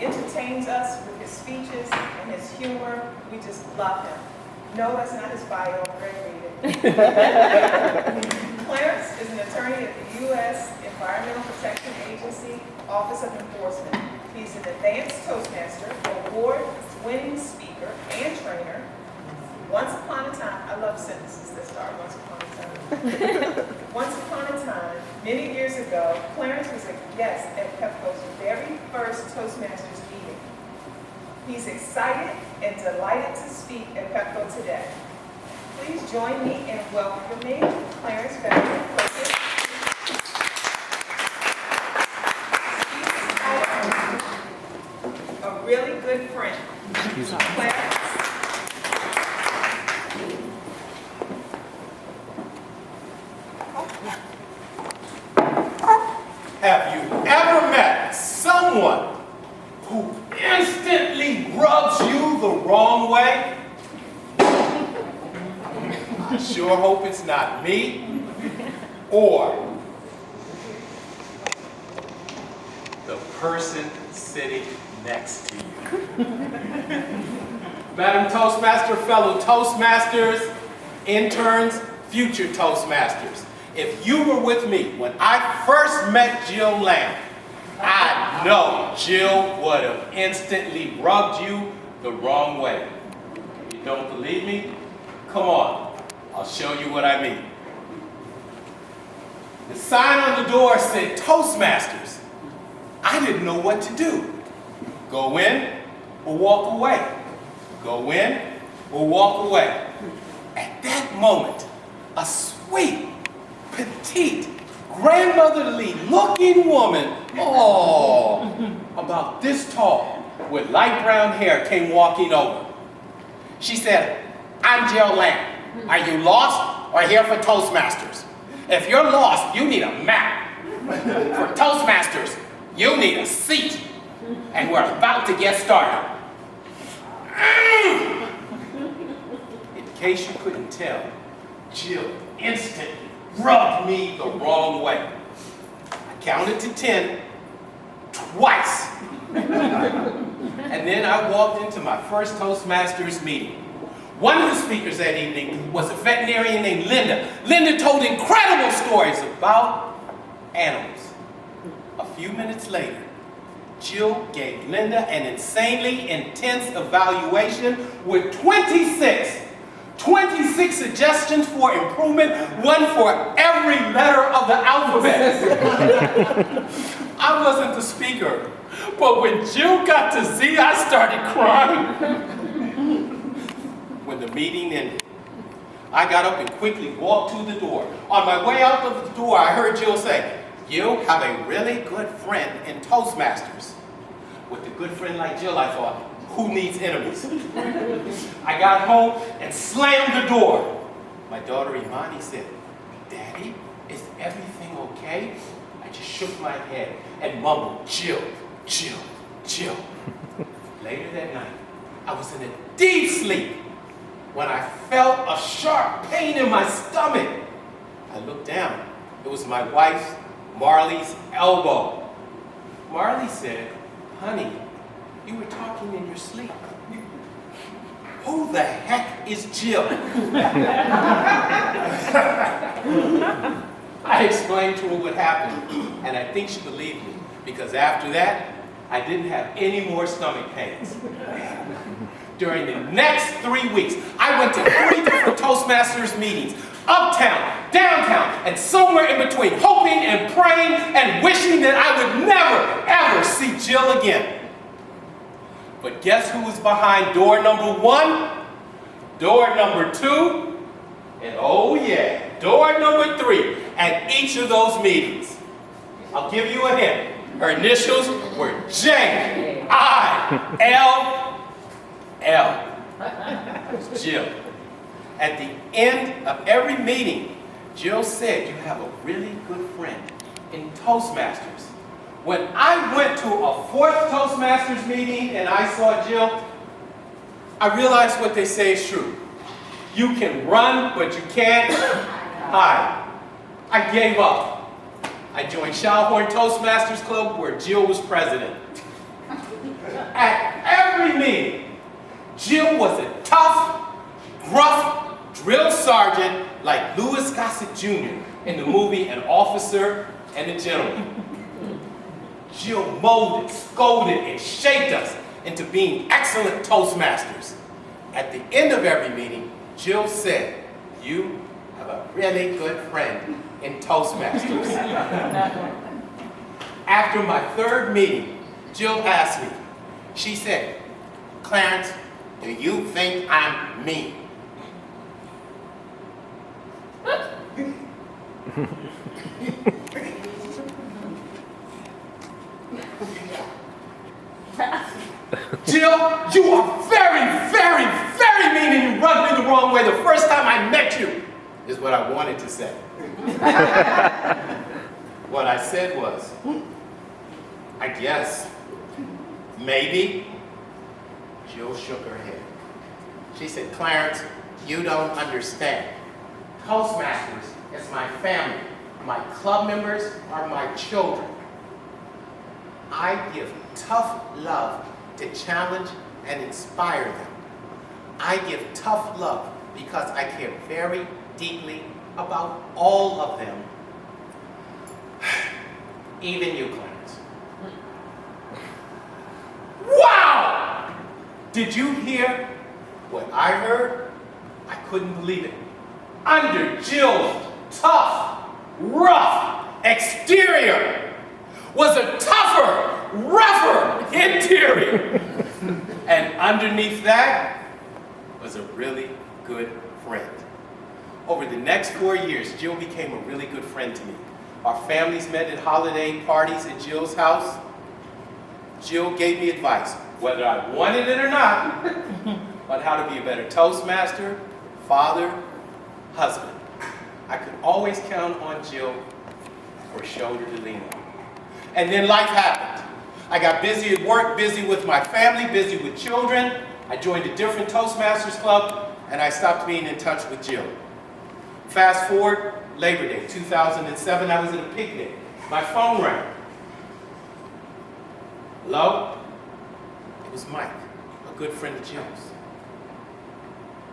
entertains us with his speeches and his humor. We just love him. No, that's not his bio. Greg, read it. Clarence is an attorney at the U.S. Environmental Protection Agency, Office of Enforcement. He's an advanced Toastmaster, award-winning speaker and trainer. Once upon a time, I love sentences that start once upon a time. Once upon a time, many years ago, Clarence was a guest at Pepco's very first Toastmasters meeting. He's excited and delighted to speak at Pepco today. Please join me in welcoming Clarence Becker. A really good friend. Clarence. Have you ever met someone who instantly rubs you the wrong way? I sure hope it's not me or the person sitting next to you. Madam Toastmaster, fellow Toastmasters, interns, future Toastmasters. If you were with me when I first met Jill Lambe, I know Jill would have instantly rubbed you the wrong way. You don't believe me? Come on, I'll show you what I mean. The sign on the door said Toastmasters. I didn't know what to do. Go in or walk away. Go in or walk away. At that moment, a sweet, petite, grandmotherly looking woman, about this tall, with light brown hair, came walking over. She said, "I'm Jill Lambe. Are you lost or here for Toastmasters? If you're lost, you need a map. For Toastmasters, you need a seat. And we're about to get started." In case you couldn't tell, Jill instantly rubbed me the wrong way. I counted to 10 twice. And then I walked into my first Toastmasters meeting. One of the speakers that evening was a veterinarian named Linda. Linda told incredible stories about animals. A few minutes later, Jill gave Linda an insanely intense evaluation with 26 suggestions for improvement, one for every letter of the alphabet. I wasn't the speaker, but when Jill got to Z, I started crying. When the meeting ended, I got up and quickly walked to the door. On my way out of the door, I heard Jill say, "You have a really good friend in Toastmasters." With a good friend like Jill, I thought, who needs enemies? I got home and slammed the door. My daughter Imani said, "Daddy, is everything okay?" I just shook my head and mumbled, "Jill, Jill, Jill." Later that night, I was in a deep sleep when I felt a sharp pain in my stomach. I looked down. It was my wife, Marley's elbow. Marley said, "Honey, you were talking in your sleep." Who the heck is Jill? I explained to her what happened, and I think she believed me, because after that, I didn't have any more stomach pains. During the next 3 weeks, I went to 3 different Toastmasters meetings, uptown, downtown, and somewhere in between, hoping and praying and wishing that I would never, ever see Jill again. But guess who was behind door number 1, door number 2, and oh yeah, door number 3 at each of those meetings? I'll give you a hint. Her initials were J-I-L-L. Jill. At the end of every meeting, Jill said, "You have a really good friend in Toastmasters." When I went to a 4th Toastmasters meeting and I saw Jill, I realized what they say is true. You can run, but you can't hide. I gave up. I joined Shallhorn Toastmasters Club, where Jill was president. sergeant like Lou Gossett Jr. in the movie An Officer and a Gentleman. Jill molded, scolded, and shaped us into being excellent Toastmasters. At the end of every meeting, Jill said, "You have a really good friend in Toastmasters." After my third meeting, Jill asked me, she said, "Clarence, do you think I'm mean?" Jill, you are very, very, very mean and you rubbed me the wrong way the first time I met you, is what I wanted to say. What I said was, I guess, maybe. Jill shook her head. She said, "Clarence, you don't understand. Toastmasters is my family. My club members are my children. I give tough love to challenge and inspire them. I give tough love because I care very deeply about all of them. Even you, Clarence." Wow! Did you hear what I heard? I couldn't believe it. Under Jill's tough, rough exterior was a tougher, rougher interior. And underneath that was a really good friend. Over the next 4 years, Jill became a really good friend to me. Our families met at holiday parties at Jill's house. Jill gave me advice, whether I wanted it or not, on how to be a better Toastmaster, father, husband. I could always count on Jill for a shoulder to lean on. And then life happened. I got busy at work, busy with my family, busy with children. I joined a different Toastmasters Club, and I stopped being in touch with Jill. Fast forward, Labor Day 2007, I was at a picnic. My phone rang. Hello? It was Mike, a good friend of Jill's.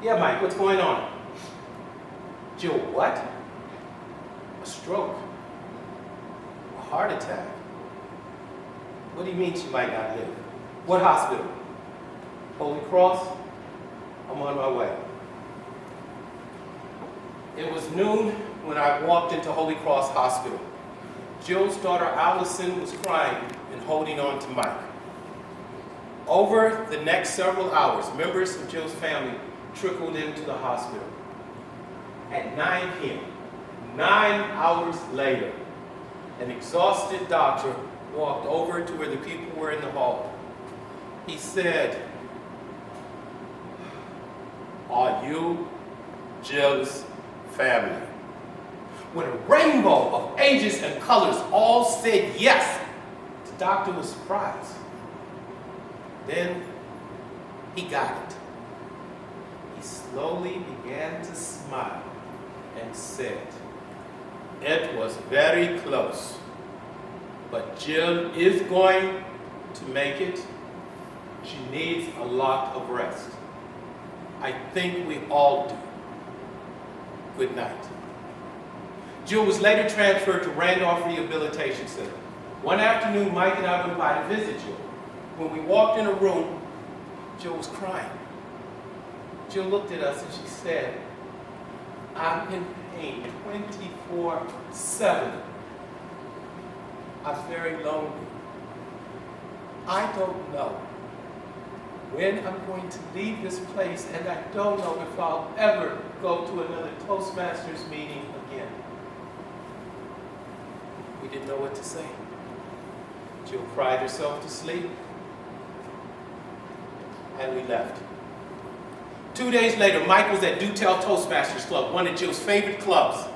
"Yeah, Mike, what's going on?" "Jill, what?" "A stroke. A heart attack." "What do you mean she might not live?" "What hospital?" "Holy Cross." "I'm on my way." It was noon when I walked into Holy Cross Hospital. Jill's daughter Allison was crying and holding on to Mike. Over the next several hours, members of Jill's family trickled into the hospital. At 9 p.m., 9 hours later, an exhausted doctor walked over to where the people were in the hall. He said, "Are you Jill's family?" When a rainbow of ages and colors all said yes, the doctor was surprised. Then he got it. He slowly began to smile and said, "It was very close, but Jill is going to make it. She needs a lot of rest. I think we all do. Good night." Jill was later transferred to Randolph Rehabilitation Center. One afternoon, Mike and I went by to visit Jill. When we walked in a room, Jill was crying. Jill looked at us and she said, "I'm in pain 24/7. I'm very lonely. I don't know when I'm going to leave this place, and I don't know if I'll ever go to another Toastmasters meeting again." We didn't know what to say. Jill cried herself to sleep, and we left. 2 days later, Mike was at Do Tell Toastmasters Club, one of Jill's favorite clubs.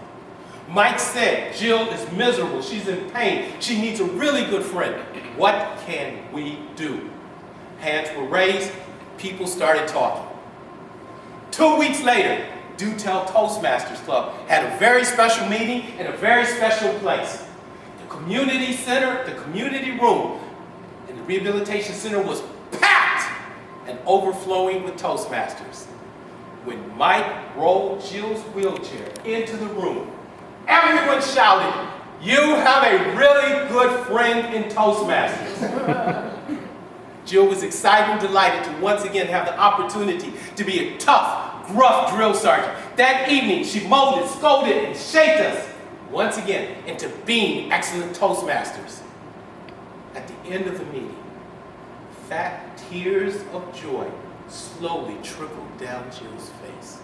Mike said, "Jill is miserable, she's in pain, she needs a really good friend. What can we do?" Hands were raised, people started talking. 2 weeks later, Do Tell Toastmasters Club had a very special meeting in a very special place. The community center, the community room in the rehabilitation center was packed and overflowing with Toastmasters. When Mike rolled Jill's wheelchair into the room, everyone shouted, "You have a really good friend in Toastmasters." Jill was excited and delighted to once again have the opportunity to be a tough, gruff drill sergeant. That evening, she molded, scolded, and shaped us once again into being excellent Toastmasters. At the end of the meeting, fat tears of joy slowly trickled down Jill's face.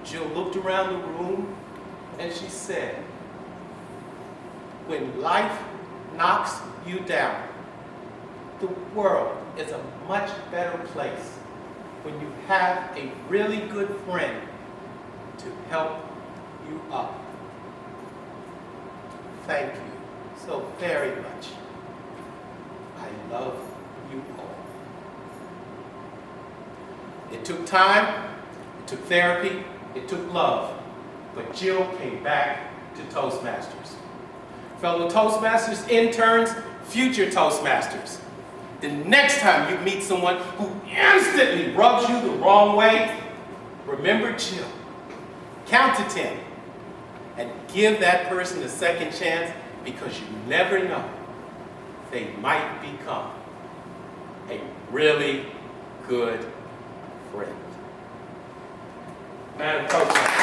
Jill looked around the room and she said, "When life knocks you down, the world is a much better place when you have a really good friend to help you up." Thank you so very much. I love you all. It took time, it took therapy, it took love, but Jill came back to Toastmasters. Fellow Toastmasters, interns, future Toastmasters, the next time you meet someone who instantly rubs you the wrong way, remember Jill. Count to 10 and give that person a second chance, because you never know, they might become a really good friend. Madam Toastmaster.